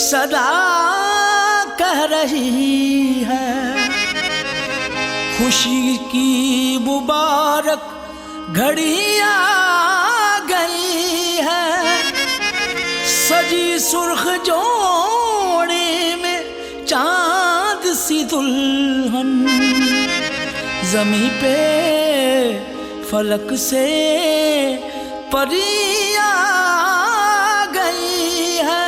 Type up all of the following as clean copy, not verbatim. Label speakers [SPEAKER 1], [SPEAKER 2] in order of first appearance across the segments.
[SPEAKER 1] सदा कह रही है खुशी की मुबारक घड़ी आ गई है। सजी सुर्ख जोड़े में चांद सी दुल्हन ज़मीं पे फलक से परी आ गई है।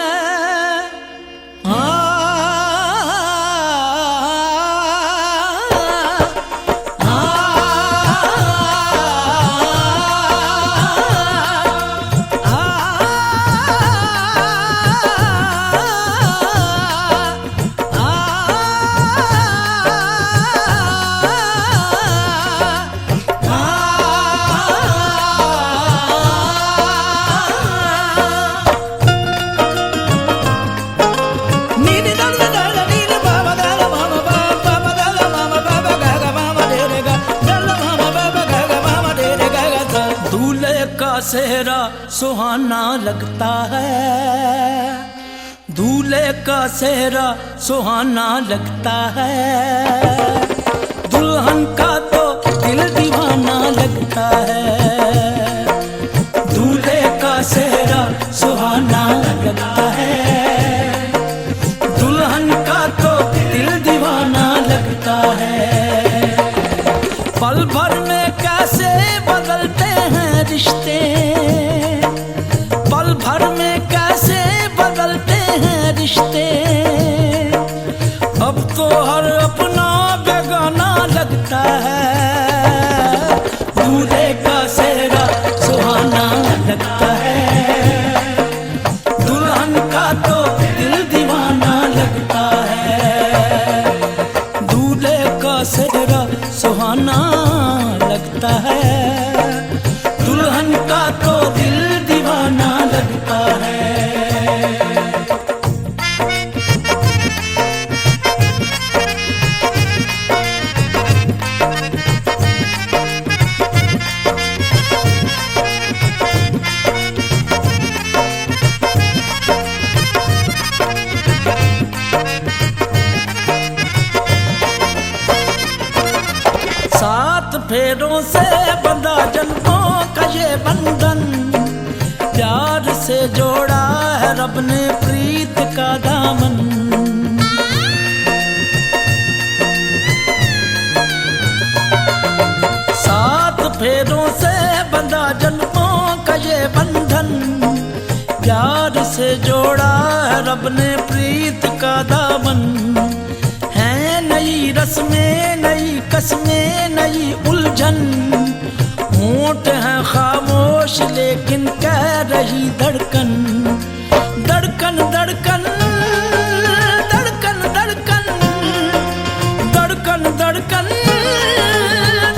[SPEAKER 1] सेहरा सुहाना लगता है, दूल्हे का सेहरा सुहाना लगता है। दुल्हन का तो दिल दीवाना लगता है। दूल्हे का सेहरा सुहाना लगता है, दुल्हन का तो दिल दीवाना लगता है। पल भर में कैसे बदलते हैं रिश्ते, पल भर में कैसे बदलते हैं रिश्ते। अब तो हर अपना बेगाना लगता है। दूल्हे का सेहरा सुहाना लगता है, दुल्हन का तो दिल दीवाना लगता है। दूल्हे का सेहरा सुहाना लगता है, दुल्हन का तो दिल दीवाना लगता है। सात फेरों से बंधा जन्मों का ये बंधन, प्यार से जोड़ा है रब ने प्रीत का दामन। सात फेरों से बंधा जन्मों का ये बंधन, प्यार से जोड़ा है रब ने प्रीत का दामन। है नई रस्में नई कसमें नई उलझन, होंठ है खामोश लेकिन कह रही धड़कन। धड़कन धड़कन धड़कन धड़कन धड़कन धड़कन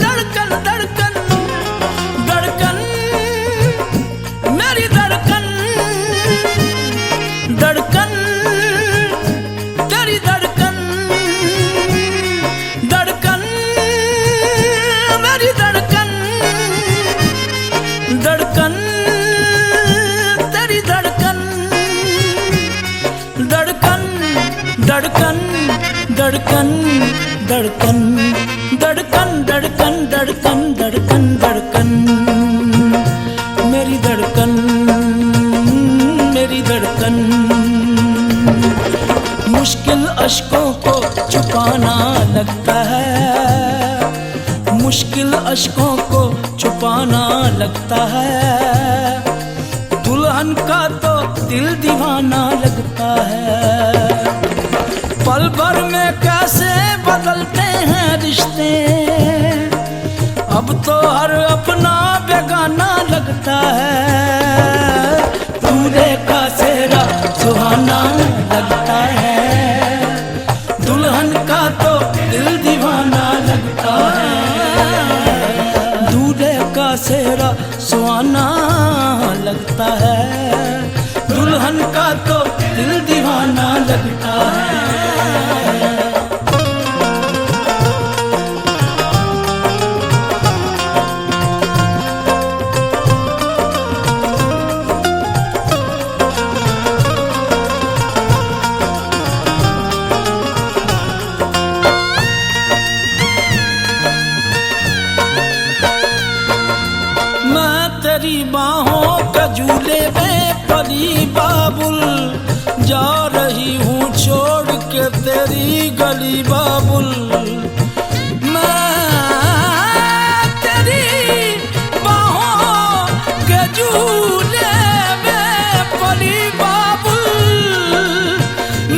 [SPEAKER 1] धड़कन धड़कन धड़कन मेरी धड़कन। धड़कन तेरी धड़कन, धड़कन मेरी धड़कन। धड़कन तेरी धड़कन, धड़कन धड़कन धड़कन धड़कन धड़कन धड़कन धड़कन धड़कन धड़कन मेरी धड़कन मेरी धड़कन। मुश्किल अश्कों को छुपाना लगता है, मुश्किल अश्कों को छुपाना लगता है। दुल्हन का तो दिल दीवाना लगता है। पल भर में कैसे बदलते हैं रिश्ते, अब तो हर अपना बेगाना लगता है। दूल्हे का सेहरा सुहाना लगता है, दुल्हन का तो दिल दीवाना लगता है। दूल्हे का सेहरा सुहाना लगता है, दुल्हन का तो दिल दीवाना लगता है। तेरी बाहों का झूले में परी बाबुल, जा रही हूँ छोड़ के तेरी गली बाबुल। मैं तेरी बाहों के झूले में परी बाबुल,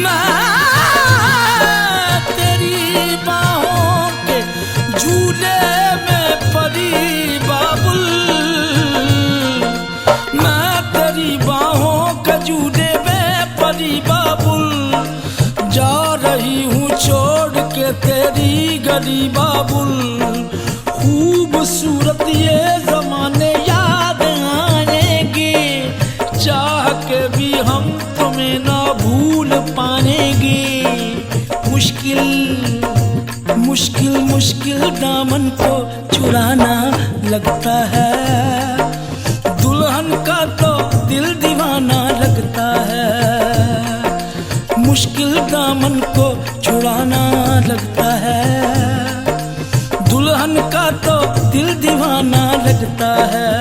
[SPEAKER 1] मैं तेरी बाहों के झूले में परी बाबुल, मैं तेरी बाहों के झूले में परी बाबुल, जा रही हूँ छोड़ के तेरी गली बाबुल। खूबसूरत ये जमाने याद आएंगे, चाह के भी हम तुम्हें ना भूल पाएंगे। मुश्किल मुश्किल मुश्किल दामन को छुड़ाना लगता है, दुल्हन का तो दिल दीवाना लगता है। मुश्किल दामन को छुड़ाना लगता है, दुल्हन का तो दिल दीवाना लगता है।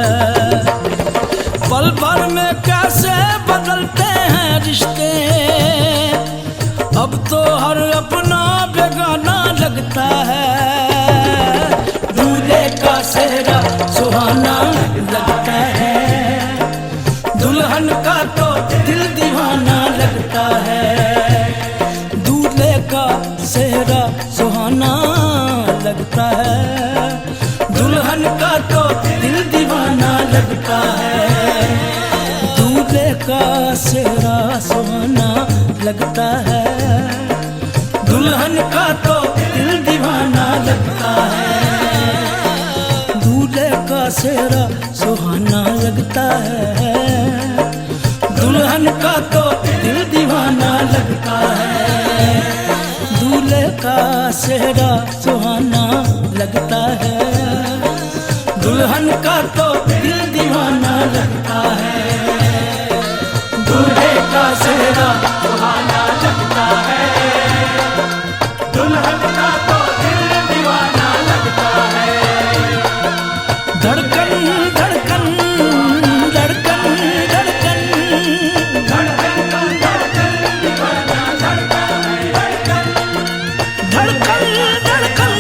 [SPEAKER 1] पल भर में कैसे बदलते हैं रिश्ते, अब तो हर अपना बेगाना लगता है। दूल्हे का सेहरा सुहाना लगता है, दुल्हन का तो दिल दीवाना लगता है। दूल्हे का सेहरा सुहाना लगता है, दुल्हन का तो दिल दीवाना लगता है। दूल्हे का सेहरा सुहाना लगता है, दुल्हन का तो दिल दीवाना लगता है। दूल्हे का सेहरा सुहाना लगता है, दुल्हन का तो दिल दीवाना लगता है। दूल्हे का सेहरा सुहाना लगता है, दुल्हन का तो दिल दीवाना लगता है। दूल्हे का सेहरा सुहाना लगता है, दुल्हन का तो दिल दीवाना लगता है। धड़कन धड़कन धड़कन धड़कन धड़कन धड़कन दीवाना लगता है। धड़कन धड़कन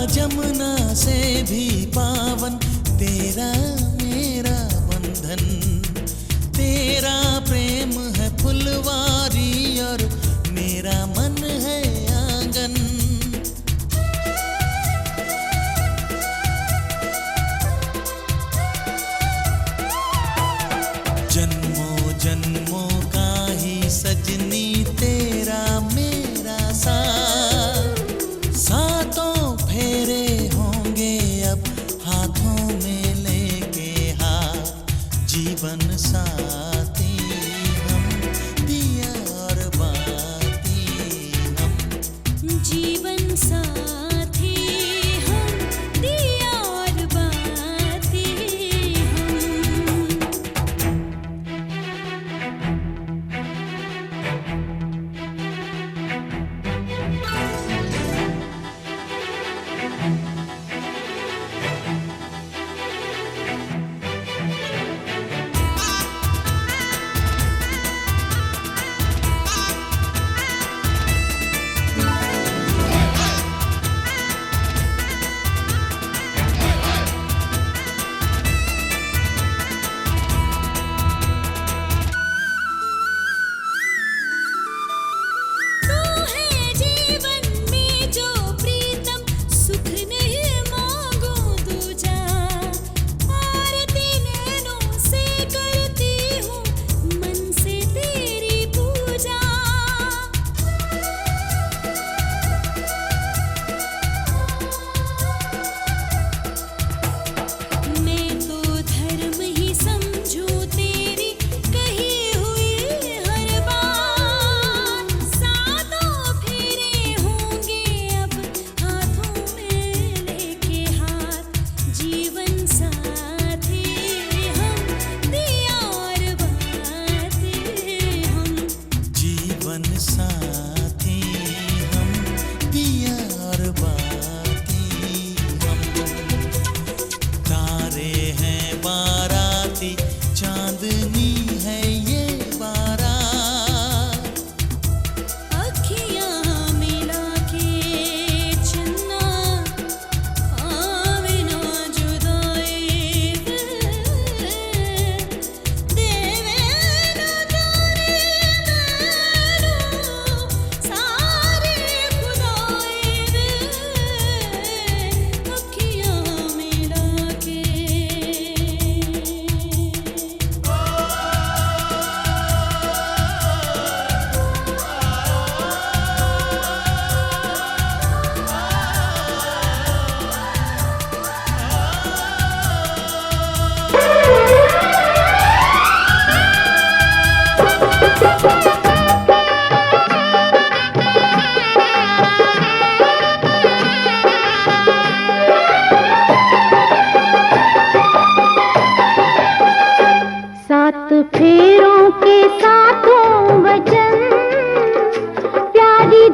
[SPEAKER 1] जमुना से भी पावन तेरा मेरा बंधन, तेरा प्रेम है फुलवारी और मेरा मन है आंगन। जन्मों जन्मों का ही सजनी तेरा मेरा साथ, सातों फेरे होंगे अब हाथों में लेके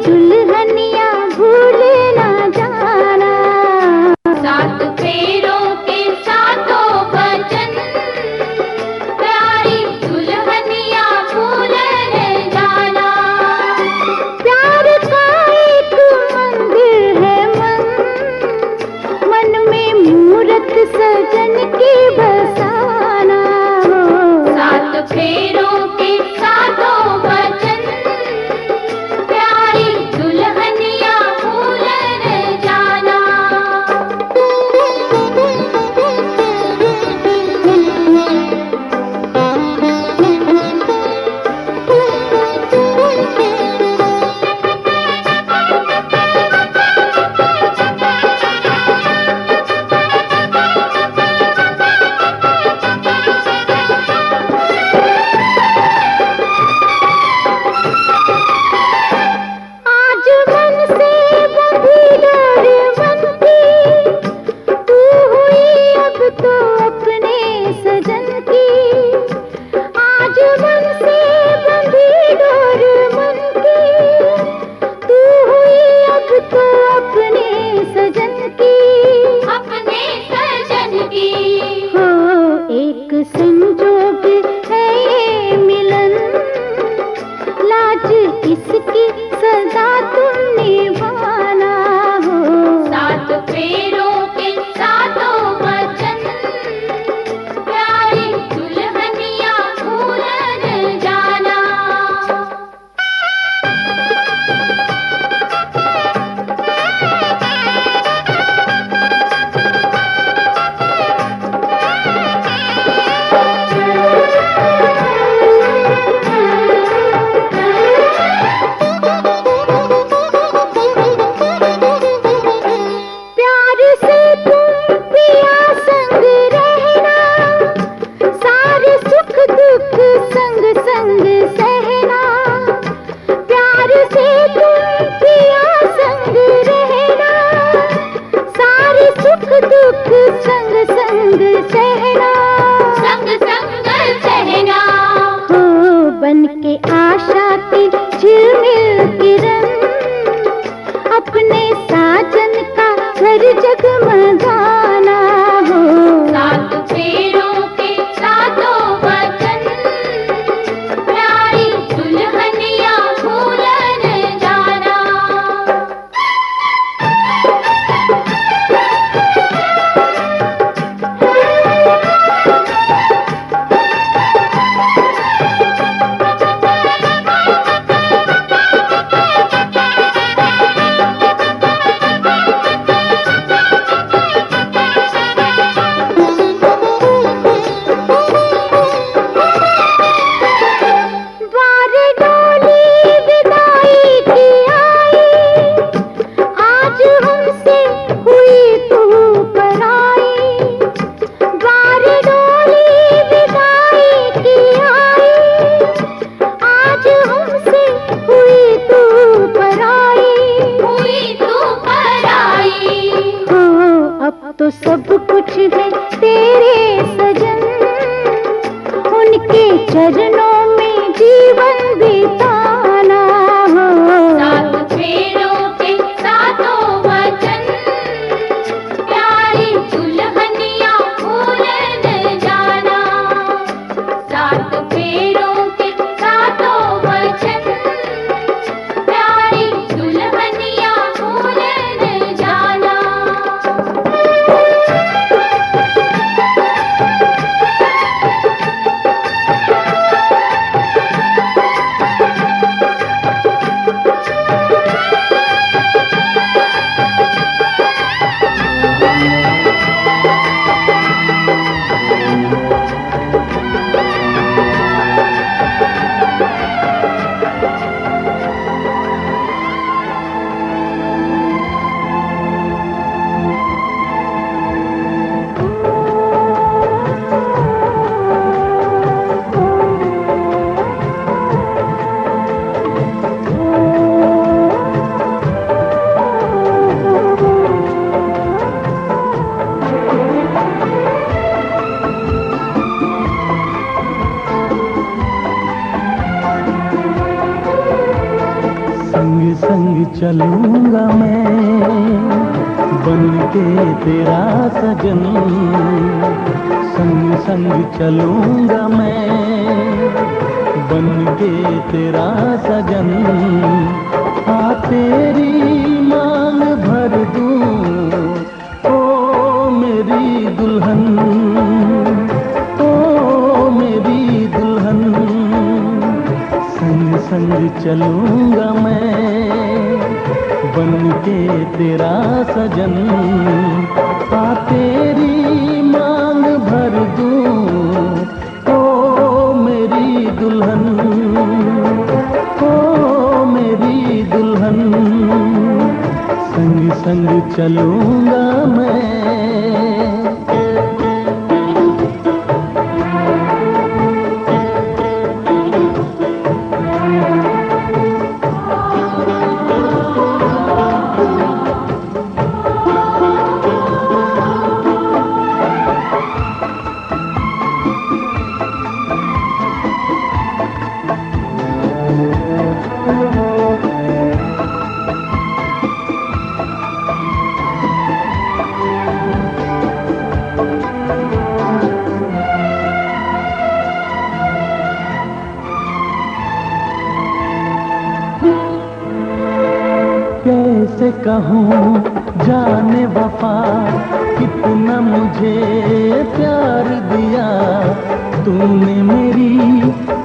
[SPEAKER 2] दुल्हनिया भूल ना जाना। सात फेरों के सातों वचन, प्यारी दुल्हनिया भूल न जाना। प्यार का एक मंदिर है मन, मन में मूरत सजन की बसाना हो। सात फेरों के सातों वचन, प्यारी दुल्हनिया भूल न जाना। आज मन से बंधी डोर मन की, तू हुई अब तो अपने सजन की। आज मन से बंधी डोर मन की, तू हुई अब तो अपने सजन की। अपने सजन की हो एक संजोग है ये मिलन, लाज इसकी सदा तुम निभाना हो। सात फेरों के सातों वचन, प्यारी दुल्हनिया भूल न जाना। प्यार से तुम पिया संग रहना, सारे सुख दुख संग संग सहना। प्यार से तुम पिया संग रहना, सारे सुख दुख संग संग सहना। संग संग सहना हो बन के आशा की झिलमिल किरण, अपने साजन का घर जगमगाना हो। सात फेरों के सातों वचन, प्यारी दुल्हनिया भूल न जाना। द्वार डोली विदाई की आई, आज हमसे हुई तू पराई। द्वार डोली विदाई की आई, आज हमसे हुई तू पराई। हुई तू पराई हो अब तो सब कुछ है तेरे सजन, उनके चरणों में जीवन बिताना हो। सात फेरों के सातों वचन, प्यारी दुल्हनिया भूल न जाना। सात फेरों के सातों वचन, प्यारी दुल्हनिया भूल न जाना।
[SPEAKER 1] संग चलूंगा मैं बन के तेरा सजन, संग संग चलूंगा मैं बन के तेरा सजन। आ तेरी मांग भर दूं ओ मेरी दुल्हन, ओ मेरी दुल्हन। संग संग चलूंगा मैं बन के तेरा सजन। आ तेरी मांग भर दूं ओ मेरी दुल्हन, ओ मेरी दुल्हन। संग संग चलूंगा मैं। कैसे कहूँ जाने वफा कितना मुझे प्यार दिया, तूने मेरी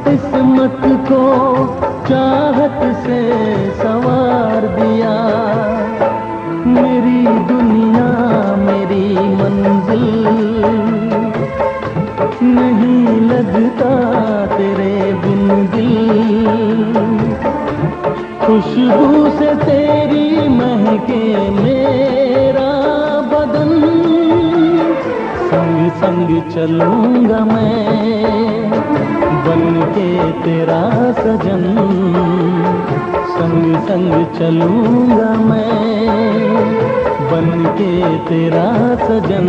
[SPEAKER 1] किस्मत को चाहत से संवार दिया। मेरी दुनिया मेरी मंजिल नहीं लगता तेरे बिन दिल। खुशबू से तेरी महके मेरा बदन, संग संग चलूंगा मैं बन के तेरा सजन। संग संग चलूंगा मैं बन के तेरा सजन।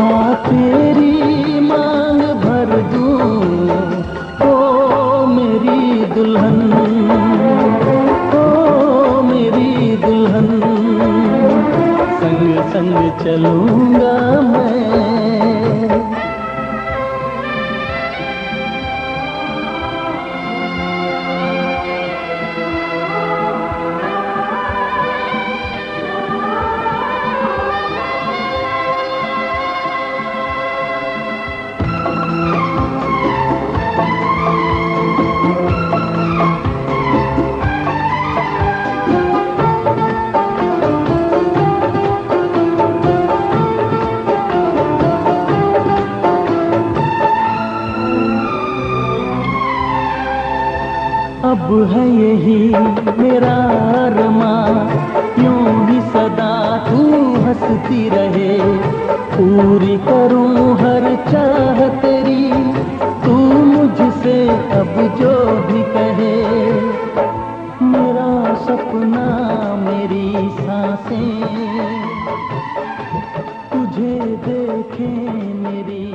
[SPEAKER 1] आ तेरी मांग भर दूं ओ मेरी दुल्हन, ओ मेरी दुल्हन। संग संग चलूंगा मैं। अब है यही मेरा अरमां, यूं ही सदा तू हंसती रहे। पूरी करूं हर चाह तेरी, तू मुझसे अब जो भी कहे। मेरा सपना मेरी सांसें तुझे देखें मेरी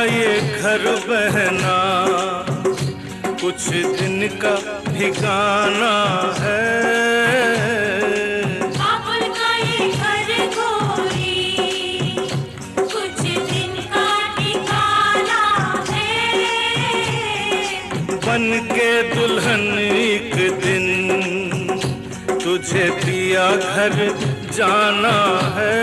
[SPEAKER 3] ये घर बहना कुछ दिन का ठिकाना है।
[SPEAKER 2] बाबुल का ये घर गोरी कुछ दिन का ठिकाना है।
[SPEAKER 3] बन के दुल्हन एक दिन तुझे पिया घर जाना है।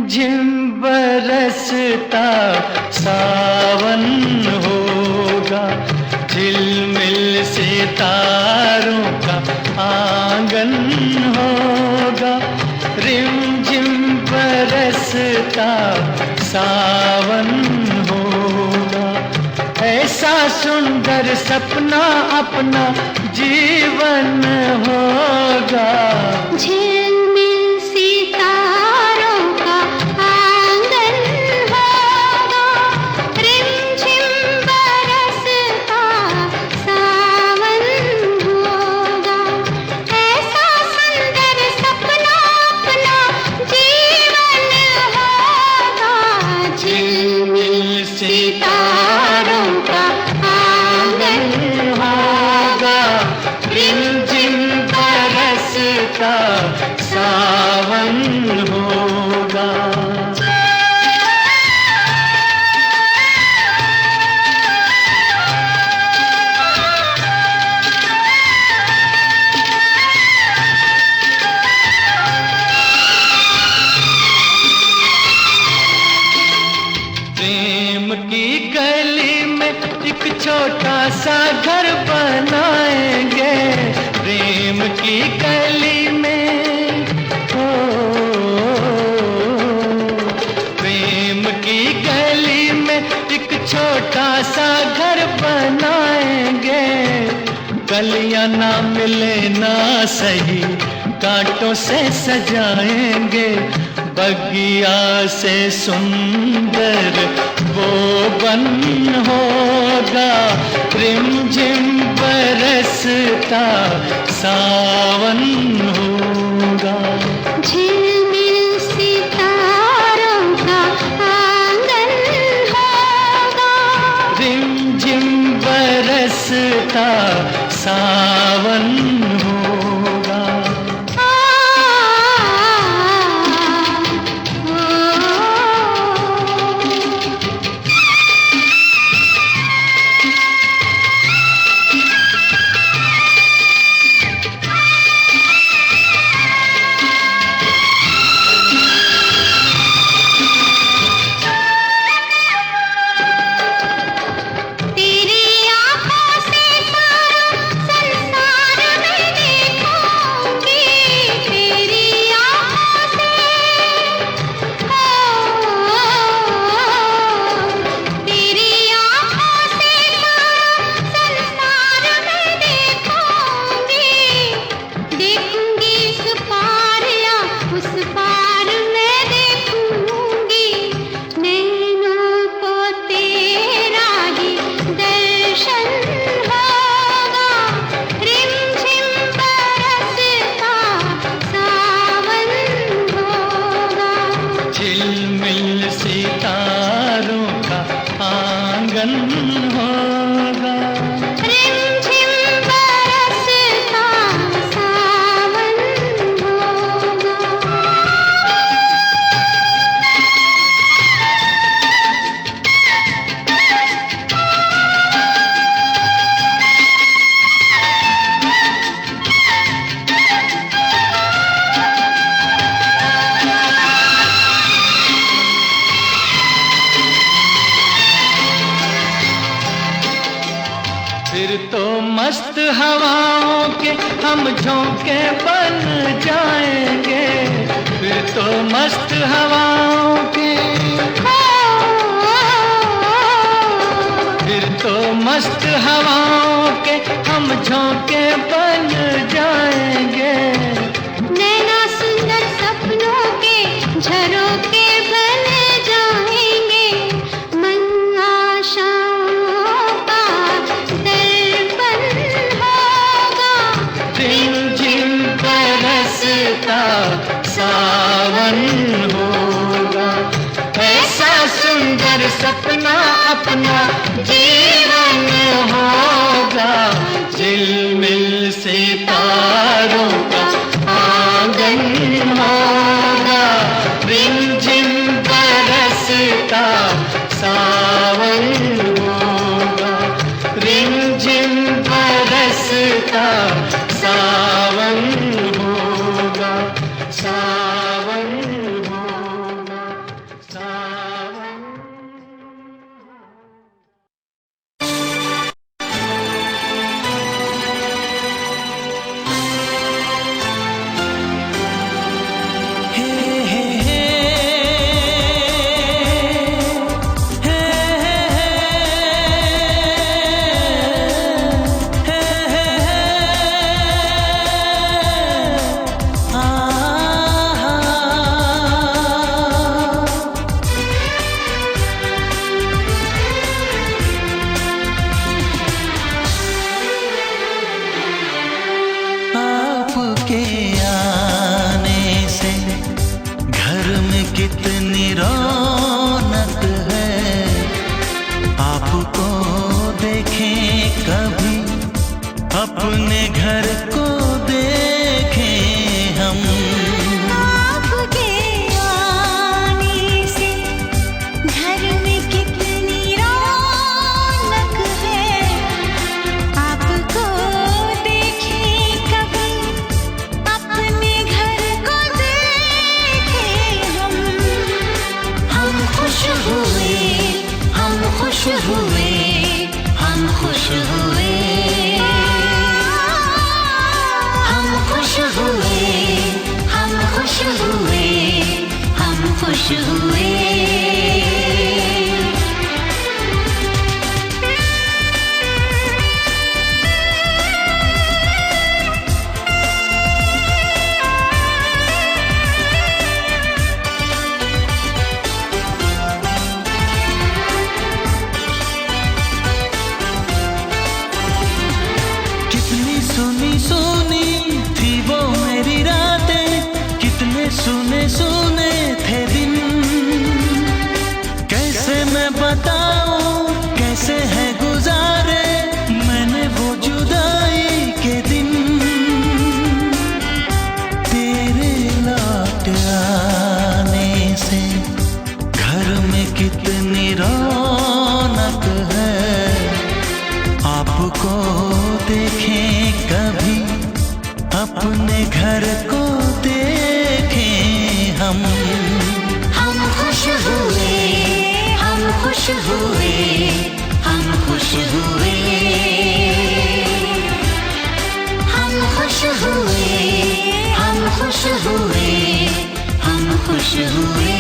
[SPEAKER 4] झिम बरसता सावन होगा, झिलमिल सितारों का आंगन होगा। रिमझिम बरसता सावन होगा, ऐसा सुंदर सपना अपना जीवन होगा।
[SPEAKER 2] झिलमिल सितारों का आंगन होगा, रिमझिम बरसता सावन होगा। ऐसा सुंदर सपना अपना जीवन होगा। झिलमिल सितारों का आंगन होगा,
[SPEAKER 4] रिमझिम बरसता सावन होगा। प्रेम की गली में एक छोटा सा घर बनाएंगे, प्रेम की गली में, ओ, प्रेम की गली में एक छोटा सा घर बनाएंगे। गलियां ना मिले ना सही, कांटों से सजाएंगे, बगिया से सुंदर वो बन होगा। रिमझिम बरसता सावन होगा।
[SPEAKER 2] झिलमिल सितारों का आंगन होगा,
[SPEAKER 4] रिमझिम बरसता सावन होगा।
[SPEAKER 2] तेरी आँखों से सारा संसार मैं देखूंगी, तेरी आँखों से, तेरी आँखों से सारा संसार मैं देखूंगी। देखूंगी इस पार या उस पार मैं देखूंगी, नैनों को तेरा ही दर्शन होगा। रिमझिम बरसता सावन होगा,
[SPEAKER 4] झिलमिल सितारों का आंगन होगा।
[SPEAKER 2] रिमझिम बरसता सावन होगा।
[SPEAKER 4] फिर तो मस्त हवाओं के हम झोंके बन जाएंगे, फिर तो मस्त हवाओं के, फिर तो मस्त हवाओं के हम झोंके बन जाएंगे।
[SPEAKER 2] नैना सुंदर सपनों के झरोखे बन जाएंगे, मन आशाओं का दर्पण होगा।
[SPEAKER 4] रिमझिम बरसता सावन होगा, ऐसा सुंदर सपना अपना जीवन होगा। झिलमिल सितारों का आंगन होगा, रिमझिम बरसता सावन होगा। रिमझिम बरसता सावन होगा, सावन होगा,
[SPEAKER 5] हुए, हम खुश हुए, हम खुश हुए, हम खुश हुए, हम खुश हुए।
[SPEAKER 4] सुनी सुनी थी वो मेरी रातें, कितने सुने सुने थे दिन। कैसे मैं बताऊं कैसे है गुजारे मैंने वो जुदाई के दिन। तेरे लौट आने से घर में कितनी रौनक है, आपको देखें कभी अपने घर को देखें हम
[SPEAKER 5] खुश हुए, हम खुश हुए, हम खुश हुए, हम खुश हुए, हम खुश हुए, हम खुश हुए।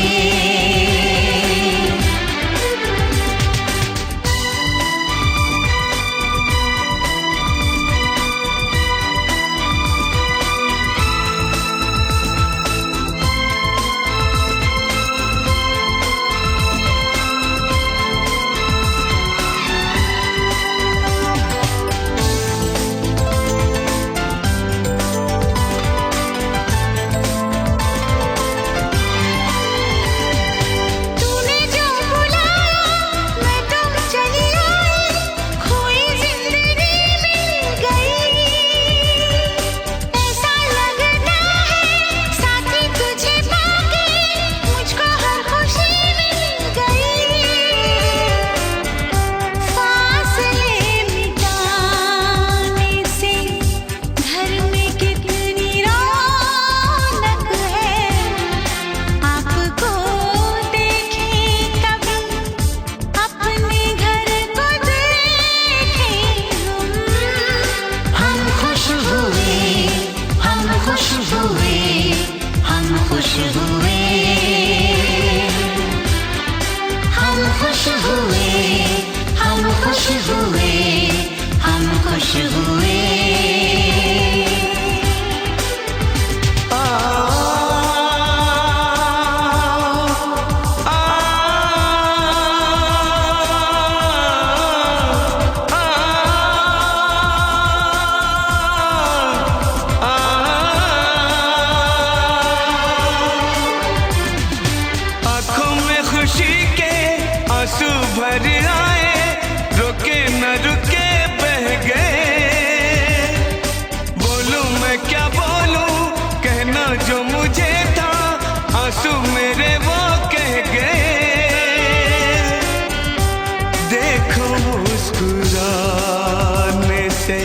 [SPEAKER 3] आंसू भर आए, रुके न रुके बह गए। बोलूं मैं क्या बोलूं, कहना जो मुझे था आंसू मेरे वो कह गए। देखो मुस्कुराने से